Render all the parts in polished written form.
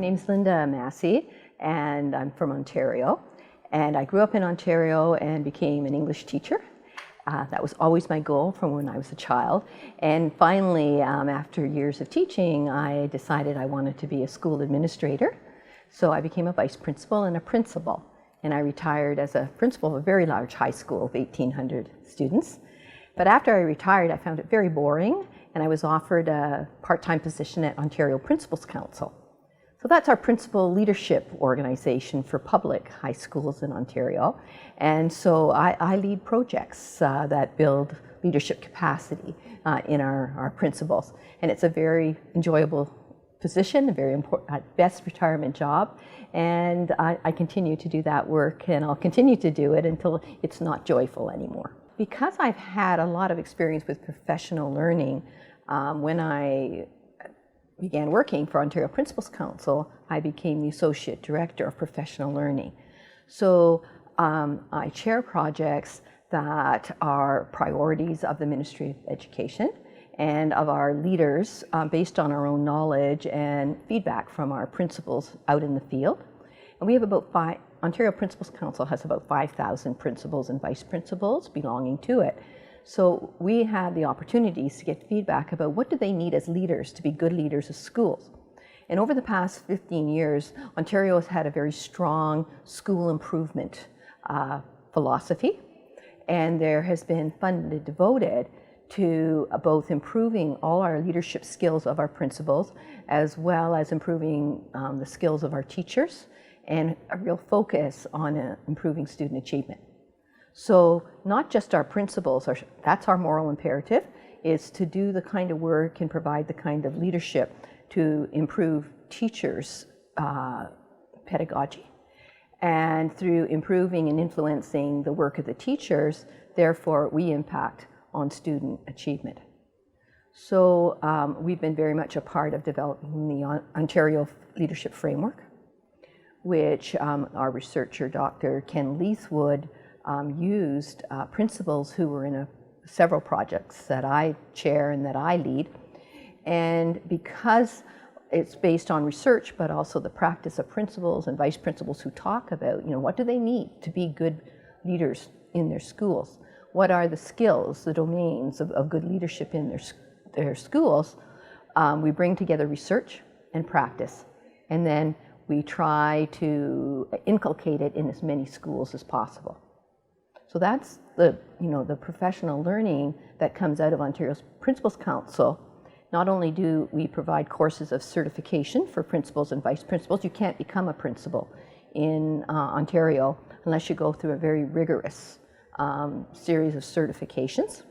name's Linda Massey, and I'm from Ontario. And I grew up in Ontario and became an English teacher. That was always my goal from when I was a child. And finally, after years of teaching, I decided I wanted to be a school administrator. So I became a vice principal and a principal. And I retired as a principal of a very large high school of 1,800 students. But after I retired, I found it very boring, and I was offered a part-time position at Ontario Principals Council. So that's our principal leadership organization for public high schools in Ontario. And so I lead projects that build leadership capacity in our principals. And it's a very enjoyable position, a very important, best retirement job. And I continue to do that work, and I'll continue to do it until it's not joyful anymore. Because I've had a lot of experience with professional learning, when I began working for Ontario Principals Council, I became the Associate Director of Professional Learning. So I chair projects that are priorities of the Ministry of Education and of our leaders based on our own knowledge and feedback from our principals out in the field. And we have Ontario Principals Council has about 5,000 principals and vice principals belonging to it. So we have the opportunities to get feedback about what do they need as leaders to be good leaders of schools. And over the past 15 years, Ontario has had a very strong school improvement philosophy, and there has been funding devoted to both improving all our leadership skills of our principals, as well as improving the skills of our teachers, and a real focus on improving student achievement. So not just our principals, that's our moral imperative, is to do the kind of work and provide the kind of leadership to improve teachers' pedagogy. And through improving and influencing the work of the teachers, therefore we impact on student achievement. So we've been very much a part of developing the Ontario Leadership Framework, which our researcher, Dr. Ken Leithwood, used principals who were in several projects that I chair and that I lead. And because it's based on research, but also the practice of principals and vice principals who talk about, what do they need to be good leaders in their schools? What are the skills, the domains of good leadership in their schools? We bring together research and practice, and then we try to inculcate it in as many schools as possible. So that's the professional learning that comes out of Ontario's Principals Council. Not only do we provide courses of certification for principals and vice principals, you can't become a principal in Ontario unless you go through a very rigorous series of certifications.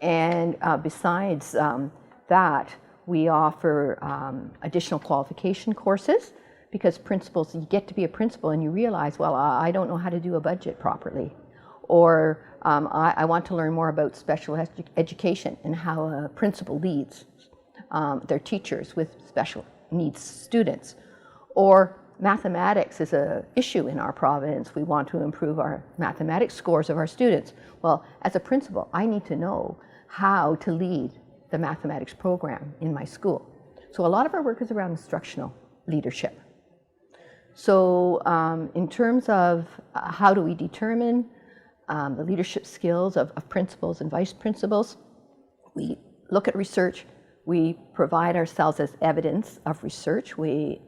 And besides that, we offer additional qualification courses, because principals, you get to be a principal and you realize, well, I don't know how to do a budget properly. Or I want to learn more about special education and how a principal leads their teachers with special needs students. Or mathematics is an issue in our province. We want to improve our mathematics scores of our students. Well, as a principal, I need to know how to lead the mathematics program in my school. So a lot of our work is around instructional leadership. So in terms of how do we determine the leadership skills of principals and vice principals, we look at research. We provide ourselves as evidence of research. We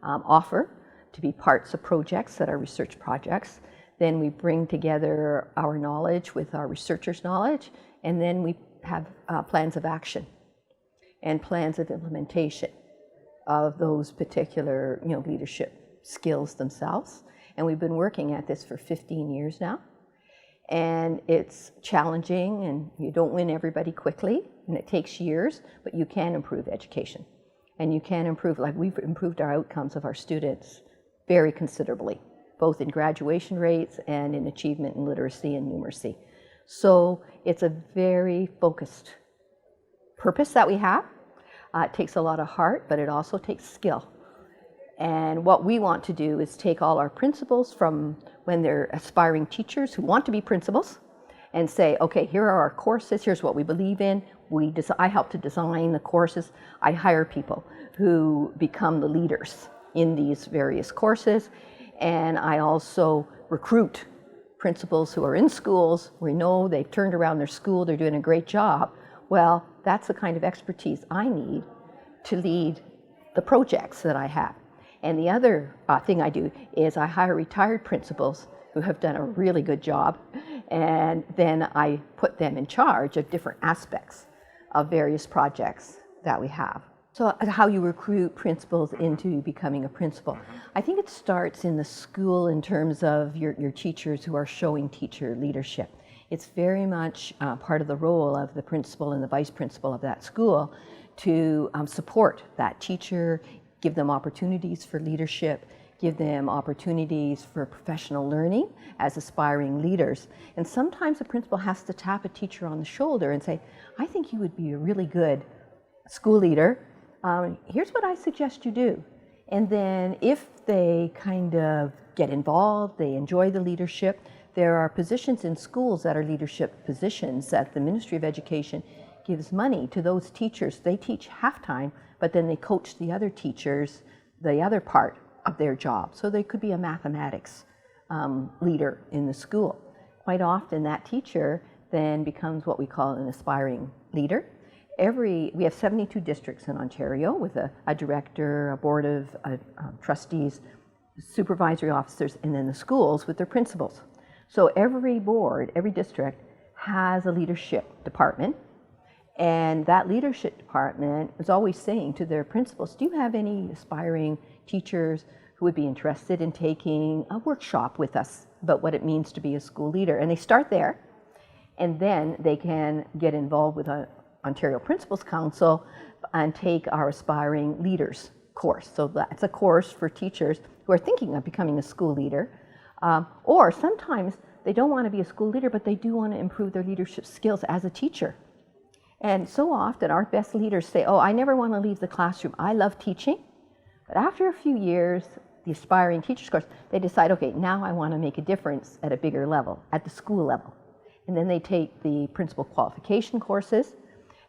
offer to be parts of projects that are research projects. Then we bring together our knowledge with our researchers' knowledge, and then we have plans of action and plans of implementation of those particular leadership skills themselves. And we've been working at this for 15 years now. And it's challenging, and you don't win everybody quickly, and it takes years, but you can improve education. And you can improve, like we've improved our outcomes of our students very considerably, both in graduation rates and in achievement in literacy and numeracy. So it's a very focused purpose that we have. It takes a lot of heart, but it also takes skill. And what we want to do is take all our principals from when they're aspiring teachers who want to be principals and say, okay, here are our courses, here's what we believe in. I help to design the courses. I hire people who become the leaders in these various courses. And I also recruit principals who are in schools. We know they've turned around their school, they're doing a great job. Well, that's the kind of expertise I need to lead the projects that I have. And the other thing I do is I hire retired principals who have done a really good job, and then I put them in charge of different aspects of various projects that we have. So how you recruit principals into becoming a principal. I think it starts in the school in terms of your teachers who are showing teacher leadership. It's very much part of the role of the principal and the vice principal of that school to support that teacher, give them opportunities for leadership, give them opportunities for professional learning as aspiring leaders. And sometimes a principal has to tap a teacher on the shoulder and say, I think you would be a really good school leader. Here's what I suggest you do. And then if they kind of get involved, they enjoy the leadership, there are positions in schools that are leadership positions that the Ministry of Education gives money to those teachers. They teach half-time, but then they coach the other teachers, the other part of their job. So they could be a mathematics leader in the school. Quite often that teacher then becomes what we call an aspiring leader. We have 72 districts in Ontario with a director, a board of trustees, supervisory officers, and then the schools with their principals. So every board, every district has a leadership department, and that leadership department is always saying to their principals, do you have any aspiring teachers who would be interested in taking a workshop with us about what it means to be a school leader? And they start there, and then they can get involved with Ontario Principals Council and take our Aspiring Leaders course. So that's a course for teachers who are thinking of becoming a school leader, or sometimes they don't want to be a school leader, but they do want to improve their leadership skills as a teacher. And so often our best leaders say, oh, I never want to leave the classroom. I love teaching. But after a few years, the Aspiring Teachers course, they decide, okay, now I want to make a difference at a bigger level, at the school level. And then they take the principal qualification courses.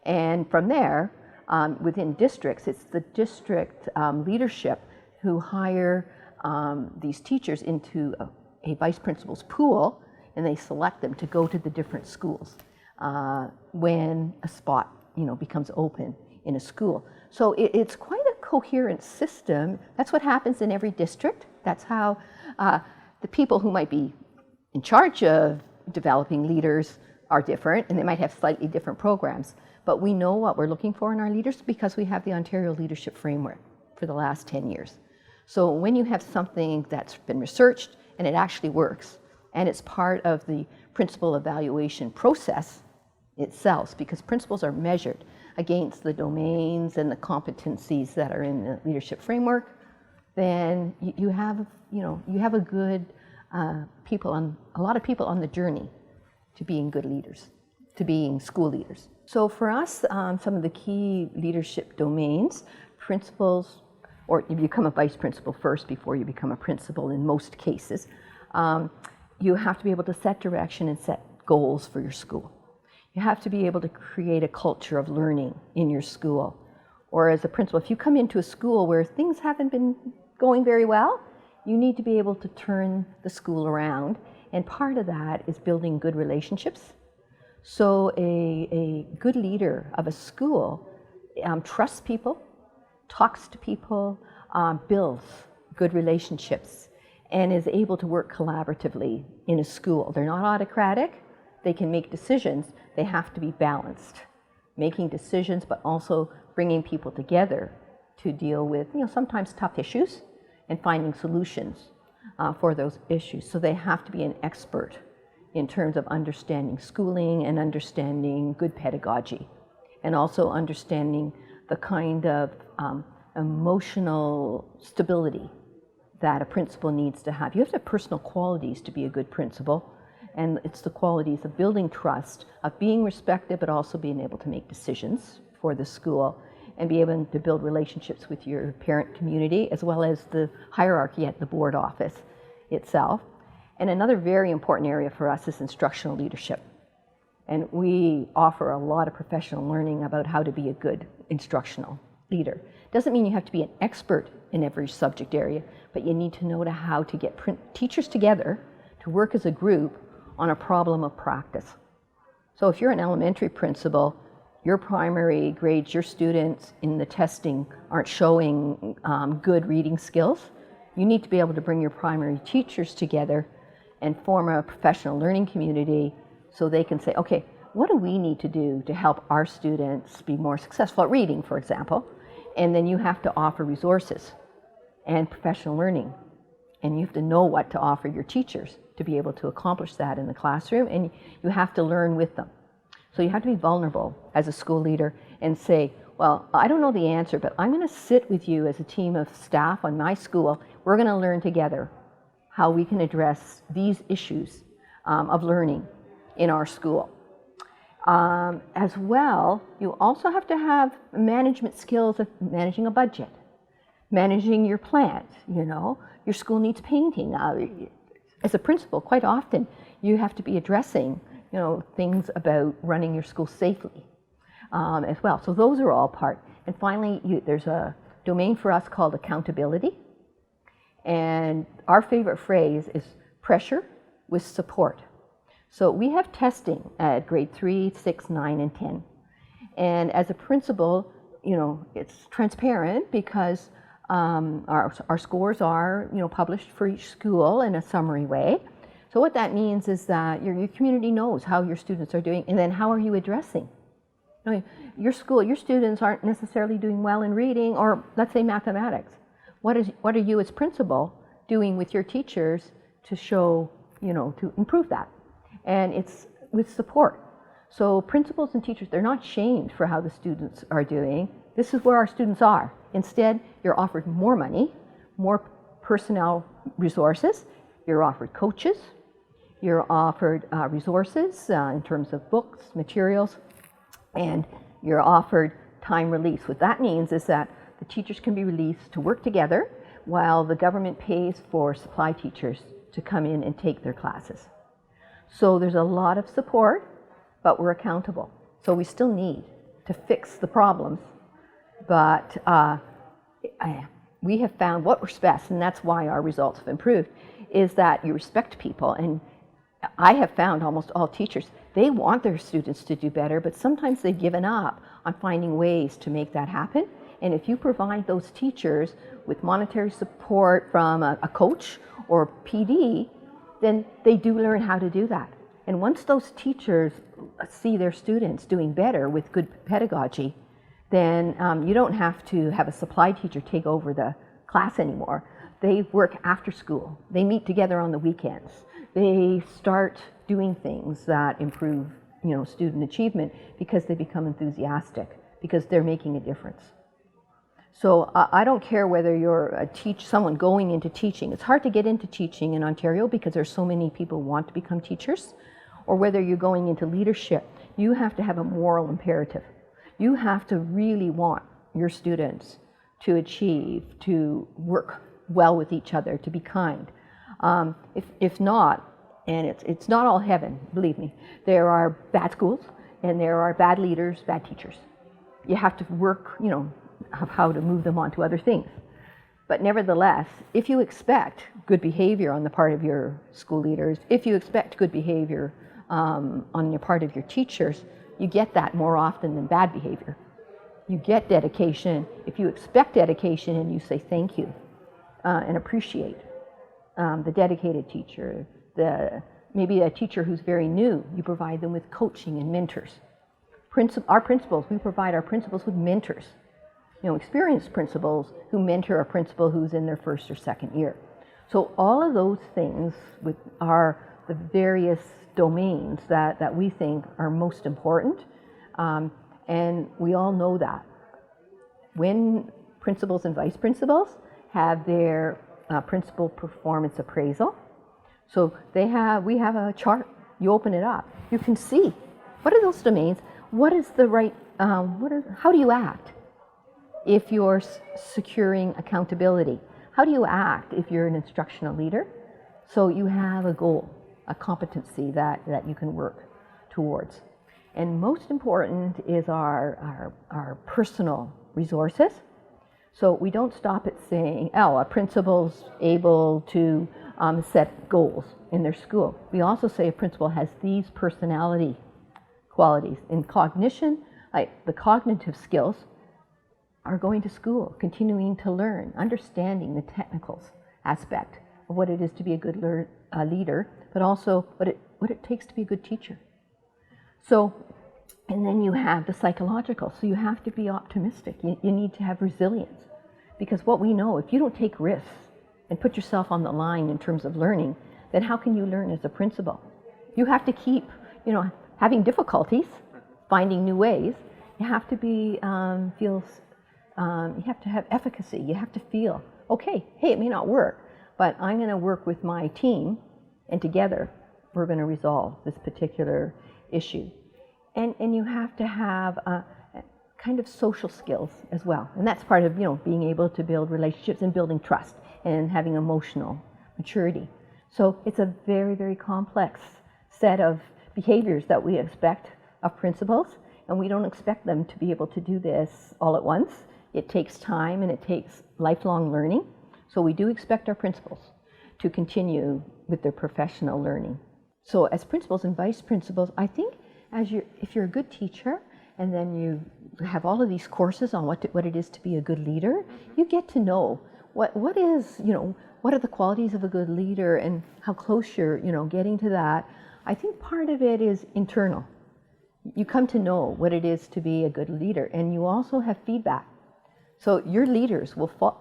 And from there, within districts, it's the district leadership who hire these teachers into a vice principal's pool, and they select them to go to the different schools when a spot, becomes open in a school. So it's quite a coherent system. That's what happens in every district. That's how the people who might be in charge of developing leaders are different, and they might have slightly different programs. But we know what we're looking for in our leaders because we have the Ontario Leadership Framework for the last 10 years. So when you have something that's been researched and it actually works, and it's part of the principal evaluation process itself, because principals are measured against the domains and the competencies that are in the leadership framework, then you have a good a lot of people on the journey to being good leaders, to being school leaders. So for us, some of the key leadership domains, principals, or you become a vice principal first before you become a principal in most cases. You have to be able to set direction and set goals for your school. You have to be able to create a culture of learning in your school. Or as a principal, if you come into a school where things haven't been going very well, you need to be able to turn the school around. And part of that is building good relationships. So a good leader of a school trusts people, talks to people, builds good relationships, and is able to work collaboratively in a school. They're not autocratic. They can make decisions. They have to be balanced, making decisions, but also bringing people together to deal with, sometimes tough issues and finding solutions for those issues. So they have to be an expert in terms of understanding schooling and understanding good pedagogy, and also understanding the kind of emotional stability that a principal needs to have. You have to have personal qualities to be a good principal, and it's the qualities of building trust, of being respected, but also being able to make decisions for the school, and be able to build relationships with your parent community, as well as the hierarchy at the board office itself. And another very important area for us is instructional leadership. And we offer a lot of professional learning about how to be a good instructional leader. Doesn't mean you have to be an expert in every subject area, but you need to know how to get teachers together to work as a group on a problem of practice. So if you're an elementary principal, your primary grades, your students in the testing aren't showing good reading skills, you need to be able to bring your primary teachers together and form a professional learning community so they can say, okay, what do we need to do to help our students be more successful at reading, for example? And then you have to offer resources and professional learning. And you have to know what to offer your teachers to be able to accomplish that in the classroom, and you have to learn with them. So you have to be vulnerable as a school leader and say, well, I don't know the answer, but I'm going to sit with you as a team of staff on my school. We're going to learn together how we can address these issues of learning in our school. As well, you also have to have management skills of managing a budget, managing your plant, you know. Your school needs painting. As a principal, quite often you have to be addressing, you know, things about running your school safely as well. So those are all part. And finally, there's a domain for us called accountability. And our favorite phrase is pressure with support. So we have testing at grade 3, 6, 9, and 10. And as a principal, you know, it's transparent because our scores are, you know, published for each school in a summary way. So what that means is that your community knows how your students are doing, and then how are you addressing? I mean, your students aren't necessarily doing well in reading, or let's say mathematics. What are you as principal doing with your teachers to show, you know, to improve that? And it's with support. So principals and teachers, they're not shamed for how the students are doing. This is where our students are. Instead, you're offered more money, more personnel resources, you're offered coaches, you're offered resources in terms of books, materials, and you're offered time release. What that means is that the teachers can be released to work together while the government pays for supply teachers to come in and take their classes. So there's a lot of support, but we're accountable. So we still need to fix the problems, but we have found what works best, and that's why our results have improved, is that you respect people. And I have found almost all teachers, they want their students to do better, but sometimes they've given up on finding ways to make that happen. And if you provide those teachers with monetary support from a coach or PD, then they do learn how to do that. And once those teachers see their students doing better with good pedagogy, then you don't have to have a supply teacher take over the class anymore. They work after school. They meet together on the weekends. They start doing things that improve, you know, student achievement because they become enthusiastic, because they're making a difference. So I don't care whether you're someone going into teaching. It's hard to get into teaching in Ontario because there's so many people who want to become teachers, or whether you're going into leadership. You have to have a moral imperative. You have to really want your students to achieve, to work well with each other, to be kind. If not, and it's not all heaven, believe me, there are bad schools and there are bad leaders, bad teachers. You have to work, you know, of how to move them on to other things. But nevertheless, if you expect good behavior on the part of your school leaders, if you expect good behavior on the part of your teachers, you get that more often than bad behavior. You get dedication if you expect dedication and you say thank you and appreciate the dedicated teacher. Maybe a teacher who's very new, you provide them with coaching and mentors. Our principals, we provide our principals with mentors. You know, experienced principals who mentor a principal who's in their first or second year. So all of those things are the various domains that we think are most important, and we all know that. When principals and vice principals have their principal performance appraisal, so we have a chart. You open it up, you can see what are those domains, what is the right, how do you act if you're securing accountability? How do you act if you're an instructional leader? So you have a goal, a competency that you can work towards. And most important is our personal resources. So we don't stop at saying, oh, a principal's able to set goals in their school. We also say a principal has these personality qualities. In cognition, like the cognitive skills are going to school, continuing to learn, understanding the technicals aspect of what it is to be a good leader, but also what it takes to be a good teacher. So, and then you have the psychological. So you have to be optimistic. You need to have resilience. Because what we know, if you don't take risks and put yourself on the line in terms of learning, then how can you learn as a principal? You have to keep, having difficulties, finding new ways. You have to be, you have to have efficacy. You have to feel, okay, hey, it may not work, but I'm going to work with my team, and together we're going to resolve this particular issue. And you have to have kind of social skills as well. And that's part of, being able to build relationships and building trust and having emotional maturity. So it's a very, very complex set of behaviors that we expect of principals, and we don't expect them to be able to do this all at once. It takes time and it takes lifelong learning. So we do expect our principals to continue with their professional learning. So as principals and vice principals, I think if you're a good teacher, and then you have all of these courses on what it is to be a good leader, you get to know what are the qualities of a good leader and how close you're, getting to that. I think part of it is internal. You come to know what it is to be a good leader, and you also have feedback. So your leaders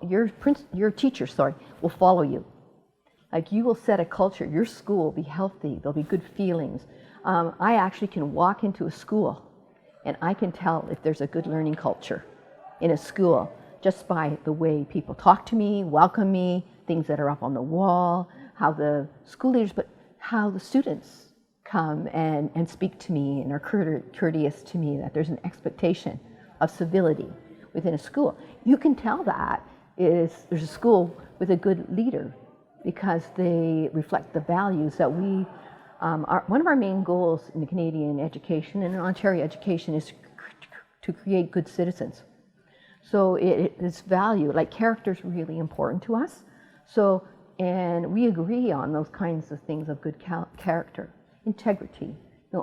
your teachers will follow you. Like, you will set a culture. Your school will be healthy. There'll be good feelings. I actually can walk into a school and I can tell if there's a good learning culture in a school just by the way people talk to me, welcome me, things that are up on the wall, how the school leaders, but how the students come and speak to me and are courteous to me, that there's an expectation of civility within a school. You can tell that there's a school with a good leader because they reflect the values that we one of our main goals in the Canadian education and in Ontario education is to create good citizens. So it's value, like character is really important to us. So, and we agree on those kinds of things of good character, integrity,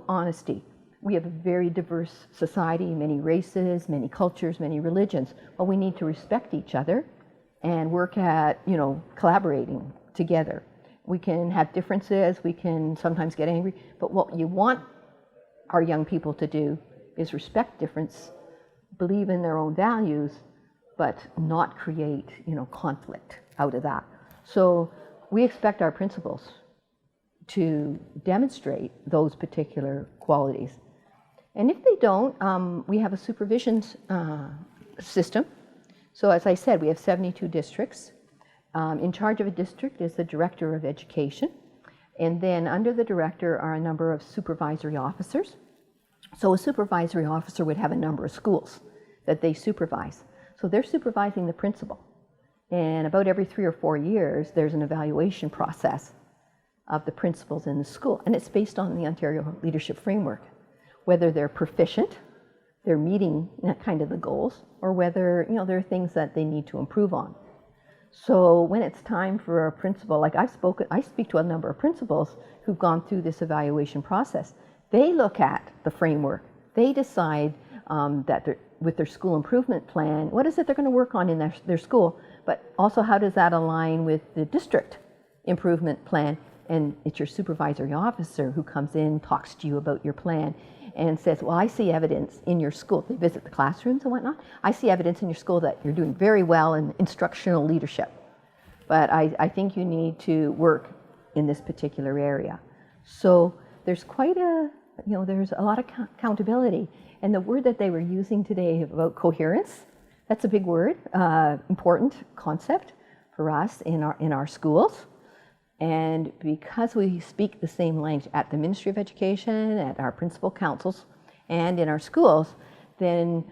honesty. We have a very diverse society, many races, many cultures, many religions. But we need to respect each other and work at, collaborating together. We can have differences, we can sometimes get angry, but what you want our young people to do is respect difference, believe in their own values, but not create, conflict out of that. So we expect our principals to demonstrate those particular qualities. And if they don't, we have a supervision system. So as I said, we have 72 districts. In charge of a district is the director of education, and then under the director are a number of supervisory officers. So a supervisory officer would have a number of schools that they supervise. So they're supervising the principal, and about every 3 or 4 years there's an evaluation process of the principals in the school, and it's based on the Ontario Leadership Framework, whether they're proficient, they're meeting kind of the goals, or whether there are things that they need to improve on. So when it's time for a principal, like I speak to a number of principals who've gone through this evaluation process. They look at the framework. They decide that with their school improvement plan, what is it they're going to work on in their school, but also how does that align with the district improvement plan? And it's your supervisory officer who comes in, talks to you about your plan, and says, well, I see evidence in your school. They visit the classrooms and whatnot. I see evidence in your school that you're doing very well in instructional leadership, but I think you need to work in this particular area. So there's there's a lot of accountability. And the word that they were using today about coherence, that's a big word, important concept for us in our schools. And because we speak the same language at the Ministry of Education, at our principal councils, and in our schools, then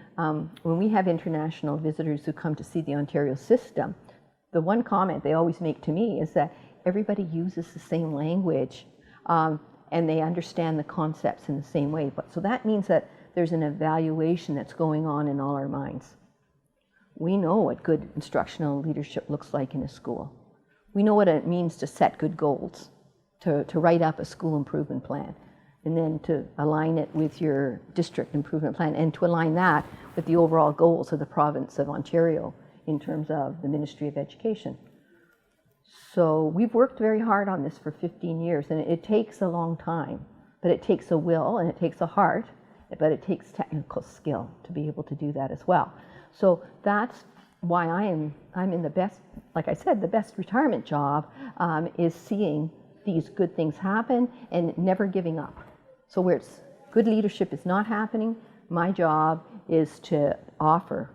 when we have international visitors who come to see the Ontario system, the one comment they always make to me is that everybody uses the same language and they understand the concepts in the same way. So that means that there's an evaluation that's going on in all our minds. We know what good instructional leadership looks like in a school. We know what it means to set good goals, to write up a school improvement plan, and then to align it with your district improvement plan, and to align that with the overall goals of the province of Ontario in terms of the Ministry of Education. So we've worked very hard on this for 15 years, and it takes a long time, but it takes a will and it takes a heart, but it takes technical skill to be able to do that as well. So that's why I'm in the best, like I said, the best retirement job is seeing these good things happen and never giving up. So where it's good leadership is not happening, my job is to offer,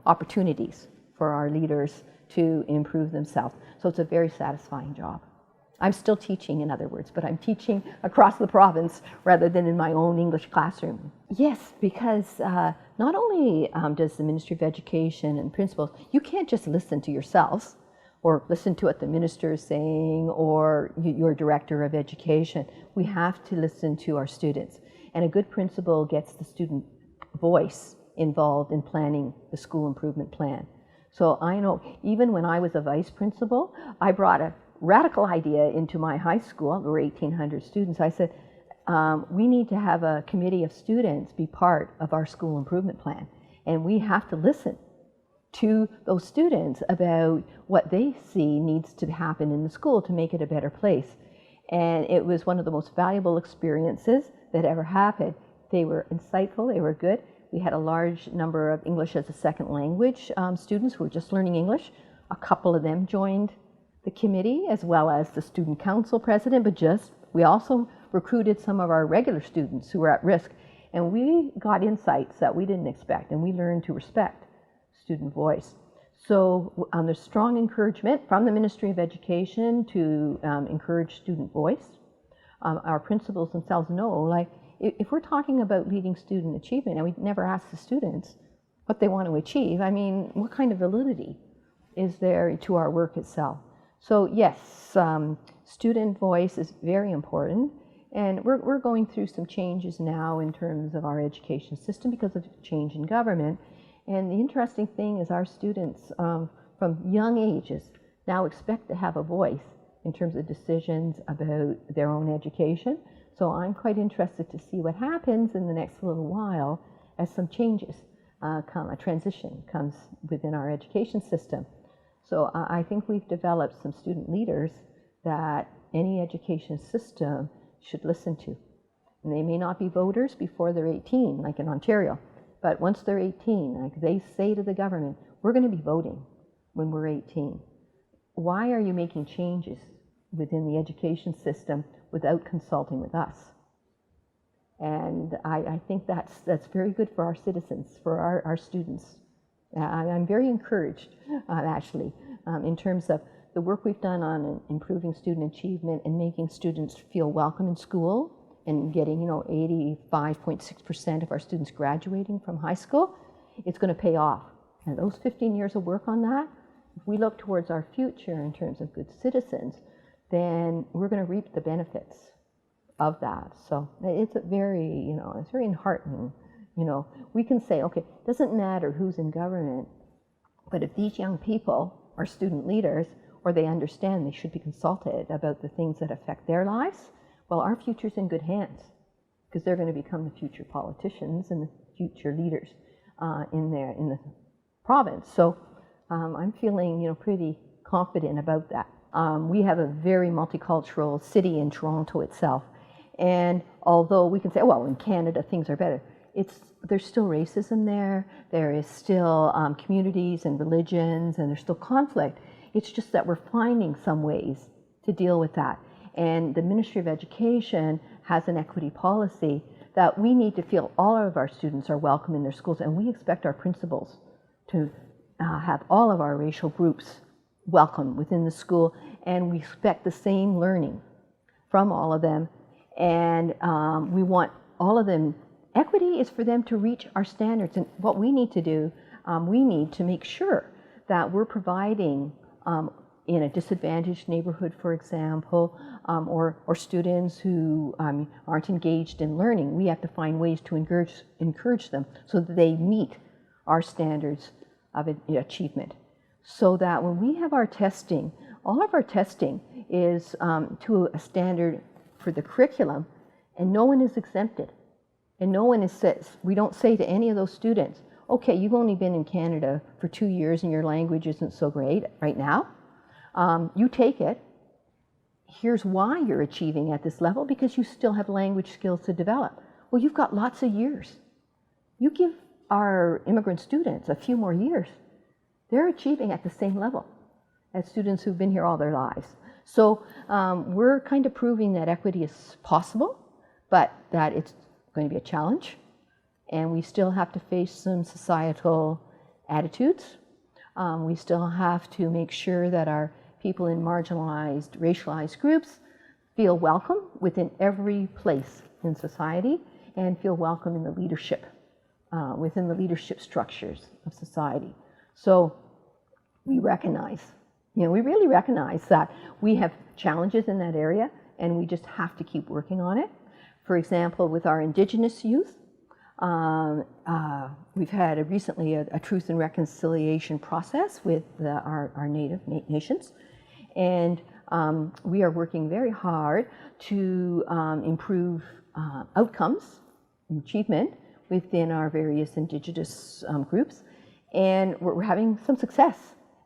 opportunities for our leaders to improve themselves. So it's a very satisfying job. I'm still teaching, in other words, but I'm teaching across the province rather than in my own English classroom. Yes, because not only does the Ministry of Education and principals, you can't just listen to yourselves or listen to what the minister is saying or your director of education. We have to listen to our students. And a good principal gets the student voice involved in planning the school improvement plan. So I know even when I was a vice principal, I brought a radical idea into my high school. There were 1,800 students. I said, we need to have a committee of students be part of our school improvement plan. And we have to listen to those students about what they see needs to happen in the school to make it a better place. And it was one of the most valuable experiences that ever happened. They were insightful, they were good. We had a large number of English as a second language students who were just learning English. A couple of them joined the committee, as well as the student council president, but we also recruited some of our regular students who were at risk, and we got insights that we didn't expect, and we learned to respect student voice. So there's strong encouragement from the Ministry of Education to encourage student voice. Our principals themselves know, if we're talking about leading student achievement, and we never ask the students what they want to achieve, what kind of validity is there to our work itself? So yes, student voice is very important, and we're going through some changes now in terms of our education system because of change in government. And the interesting thing is our students from young ages now expect to have a voice in terms of decisions about their own education. So I'm quite interested to see what happens in the next little while as some changes a transition comes within our education system. So I think we've developed some student leaders that any education system should listen to. And they may not be voters before they're 18, like in Ontario, but once they're 18, they say to the government, we're going to be voting when we're 18. Why are you making changes within the education system without consulting with us? And I think that's very good for our citizens, for our students. I'm very encouraged, actually, in terms of the work we've done on improving student achievement and making students feel welcome in school and getting, 85.6% of our students graduating from high school. It's going to pay off. And those 15 years of work on that, if we look towards our future in terms of good citizens, then we're going to reap the benefits of that. So it's very, it's very enheartening. We can say, okay, it doesn't matter who's in government, but if these young people are student leaders, or they understand they should be consulted about the things that affect their lives, well, our future's in good hands, because they're going to become the future politicians and the future leaders in the province. So I'm feeling, pretty confident about that. We have a very multicultural city in Toronto itself, and although we can say, well, in Canada things are better, there's still racism there. There is still communities and religions, and there's still conflict. It's just that we're finding some ways to deal with that. And the Ministry of Education has an equity policy that we need to feel all of our students are welcome in their schools, and we expect our principals to have all of our racial groups welcome within the school, and we expect the same learning from all of them, and we want all of them. Equity is for them to reach our standards, and what we need to do, we need to make sure that we're providing in a disadvantaged neighborhood, for example, or students who aren't engaged in learning. We have to find ways to encourage them so that they meet our standards of achievement. So that when we have our testing, all of our testing is to a standard for the curriculum, and no one is exempted. And no one we don't say to any of those students, okay, you've only been in Canada for 2 years and your language isn't so great right now. You take it. Here's why you're achieving at this level, because you still have language skills to develop. Well, you've got lots of years. You give our immigrant students a few more years, they're achieving at the same level as students who've been here all their lives. So we're kind of proving that equity is possible, but that it's going to be a challenge. And we still have to face some societal attitudes. We still have to make sure that our people in marginalized, racialized groups feel welcome within every place in society and feel welcome in the leadership, within the leadership structures of society. So we recognize, we really recognize that we have challenges in that area and we just have to keep working on it. For example, with our Indigenous youth, we've had recently a truth and reconciliation process with our Native nations, and we are working very hard to improve outcomes and achievement within our various Indigenous groups, and we're having some success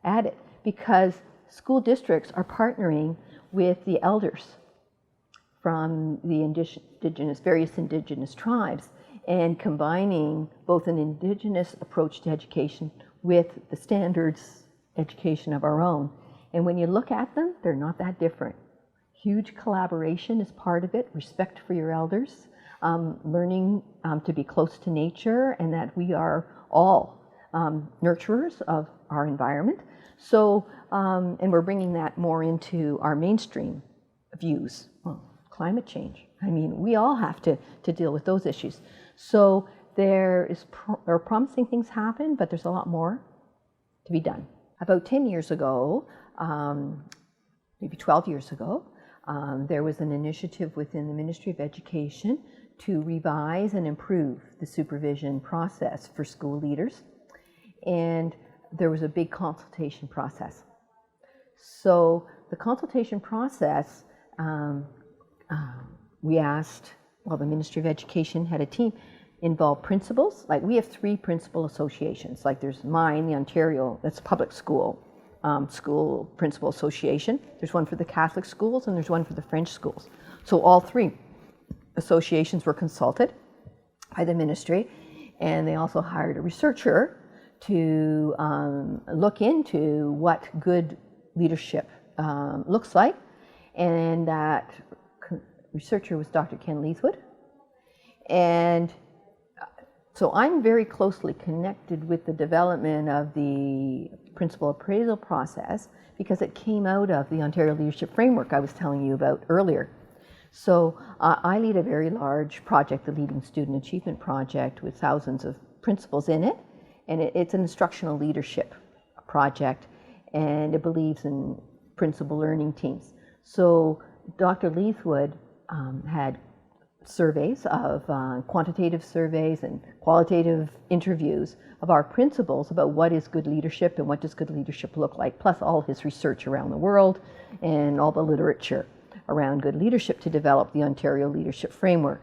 at it because school districts are partnering with the elders from the various Indigenous tribes and combining both an Indigenous approach to education with the standards education of our own. And when you look at them, they're not that different. Huge collaboration is part of it, respect for your elders, learning to be close to nature, and that we are all nurturers of our environment. So, and we're bringing that more into our mainstream views. Well, climate change. I mean, we all have to deal with those issues. So there are promising things happen, but there's a lot more to be done. About 10 years ago, maybe 12 years ago, there was an initiative within the Ministry of Education to revise and improve the supervision process for school leaders. And there was a big consultation process. So the consultation process, we asked, well, the Ministry of Education had a team involve principals. Like we have 3 principal associations. Like there's mine, the Ontario, that's public school principal association. There's one for the Catholic schools and there's one for the French schools. So all 3 associations were consulted by the ministry, and they also hired a researcher to look into what good leadership looks like, and that researcher was Dr. Ken Leithwood. And so I'm very closely connected with the development of the principal appraisal process because it came out of the Ontario Leadership Framework I was telling you about earlier. So I lead a very large project, the Leading Student Achievement Project, with thousands of principals in it. And it's an instructional leadership project, and it believes in principal learning teams. So Dr. Leithwood had surveys of quantitative surveys and qualitative interviews of our principals about what is good leadership and what does good leadership look like, plus all his research around the world and all the literature around good leadership to develop the Ontario Leadership Framework.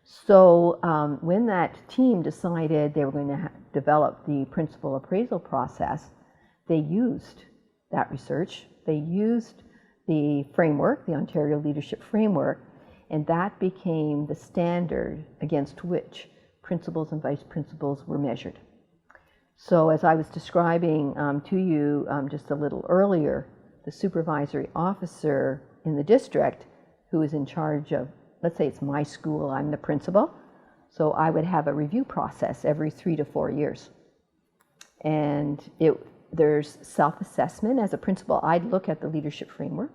So when that team decided they were going to develop the principal appraisal process, they used that research, they used the framework, the Ontario Leadership Framework, and that became the standard against which principals and vice principals were measured. So as I was describing to you just a little earlier, the supervisory officer in the district who is in charge of, let's say it's my school, I'm the principal, so I would have a review process every 3 to 4 years. And there's self-assessment. As a principal, I'd look at the leadership framework.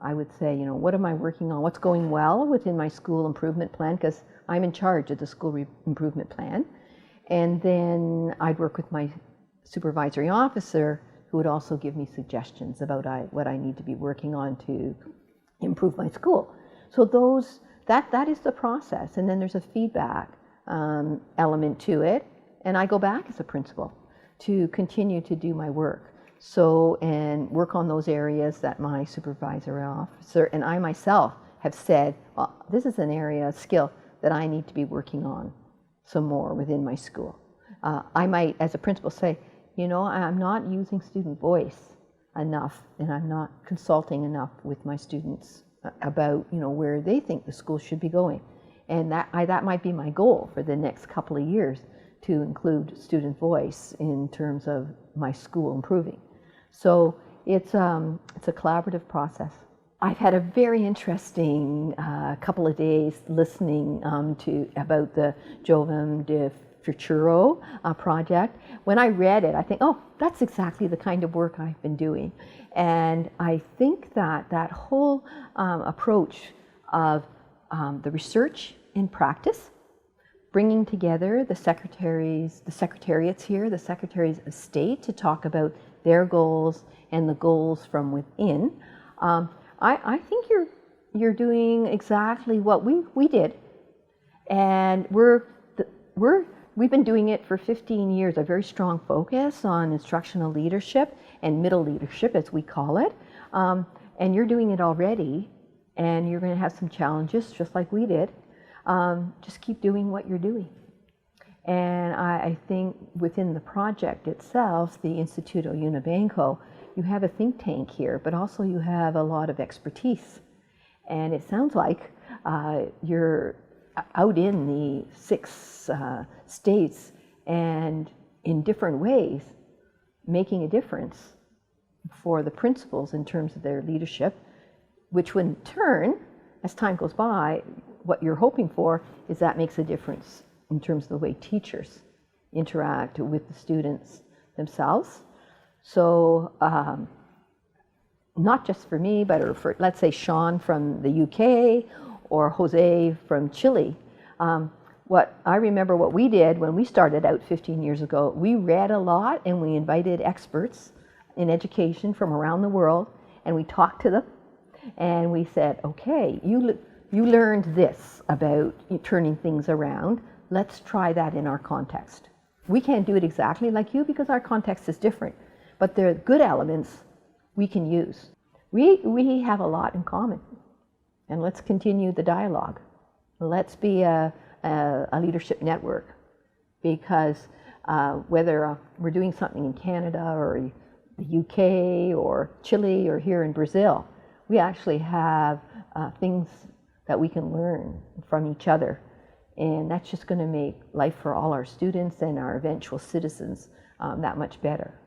I would say, what am I working on? What's going well within my school improvement plan? Because I'm in charge of the school improvement plan. And then I'd work with my supervisory officer, who would also give me suggestions about what I need to be working on to improve my school. So that is the process. And then there's a feedback element to it. And I go back as a principal. to continue to do my work. So, and work on those areas that my supervisor officer and I myself have said, well, this is an area of skill that I need to be working on some more within my school. I might, as a principal, say, you know, I'm not using student voice enough, and I'm not consulting enough with my students about, you know, where they think the school should be going. And that might be my goal for the next couple of years, to include student voice in terms of my school improving. So it's a collaborative process. I've had a very interesting couple of days listening about the Jovem de Futuro project. When I read it, I think, oh, that's exactly the kind of work I've been doing. And I think that whole approach of the research and practice, bringing together the secretariats here, the secretaries of state, to talk about their goals and the goals from within. I think you're doing exactly what we did, and we've been doing it for 15 years. A very strong focus on instructional leadership and middle leadership, as we call it. And you're doing it already, and you're going to have some challenges, just like we did. Just keep doing what you're doing. And I think within the project itself, the Instituto Unibanco, you have a think tank here, but also you have a lot of expertise. And it sounds like you're out in the 6 states and in different ways making a difference for the principals in terms of their leadership, which in turn, as time goes by, what you're hoping for is that makes a difference in terms of the way teachers interact with the students themselves. So not just for me, but for, let's say, Sean from the UK or Jose from Chile. What I remember what we did when we started out 15 years ago, we read a lot and we invited experts in education from around the world, and we talked to them and we said, okay, you learned this about turning things around. Let's try that in our context. We can't do it exactly like you because our context is different, but there are good elements we can use. We have a lot in common, and let's continue the dialogue. Let's be a leadership network, because whether we're doing something in Canada or the UK or Chile or here in Brazil, we actually have things that we can learn from each other. And that's just going to make life for all our students and our eventual citizens that much better.